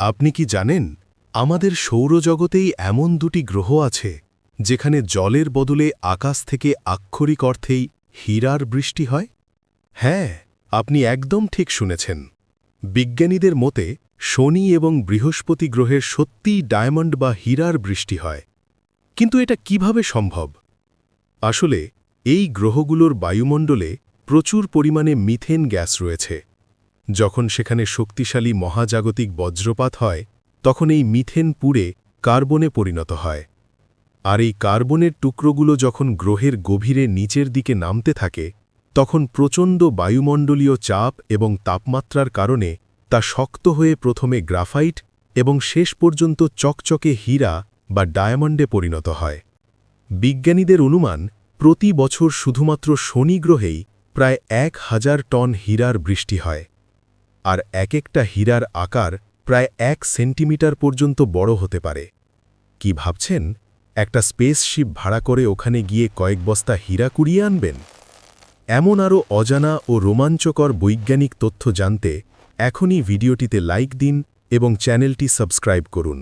আপনি কি জানেন আমাদের সৌরজগতেই এমন দুটি গ্রহ আছে যেখানে জলের বদলে আকাশ থেকে আক্ষরিক অর্থেই হীরার বৃষ্টি হয়? হ্যাঁ, আপনি একদম ঠিক শুনেছেন। বিজ্ঞানীদের মতে শনি এবং বৃহস্পতি গ্রহের সত্যিই ডায়মন্ড বা হীরার বৃষ্টি হয়। কিন্তু এটা কিভাবে সম্ভব? আসলে এই গ্রহগুলোর বায়ুমণ্ডলে প্রচুর পরিমাণে মিথেন গ্যাস রয়েছে। যখন সেখানে শক্তিশালী মহাজাগতিক বজ্রপাত হয় তখন এই মিথেন পুড়ে কার্বনে পরিণত হয়। আর এই কার্বনের টুকরোগুলো যখন গ্রহের গভীরে নিচের দিকে নামতে থাকে তখন প্রচণ্ড বায়ুমণ্ডলীয় চাপ এবং তাপমাত্রার কারণে তা শক্ত হয়ে প্রথমে গ্রাফাইট এবং শেষ পর্যন্ত চকচকে হীরা বা ডায়মন্ডে পরিণত হয়। বিজ্ঞানীদের অনুমান প্রতি বছর শুধুমাত্র শনি গ্রহেই প্রায় 1000 টন হীরার বৃষ্টি হয়। আর একটা হীরার আকার প্রায় 1 সেন্টিমিটার পর্যন্ত বড় হতে পারে। কি ভাবছেন, একটা স্পেসশিপ ভাড়া করে ওখানে গিয়ে কয়েক বস্তা হীরা কুড়িয়ে আনবেন? এমন আরও অজানা ও রোমাঞ্চকর বৈজ্ঞানিক তথ্য জানতে এখনই ভিডিওটিতে লাইক দিন এবং চ্যানেলটি সাবস্ক্রাইব করুন।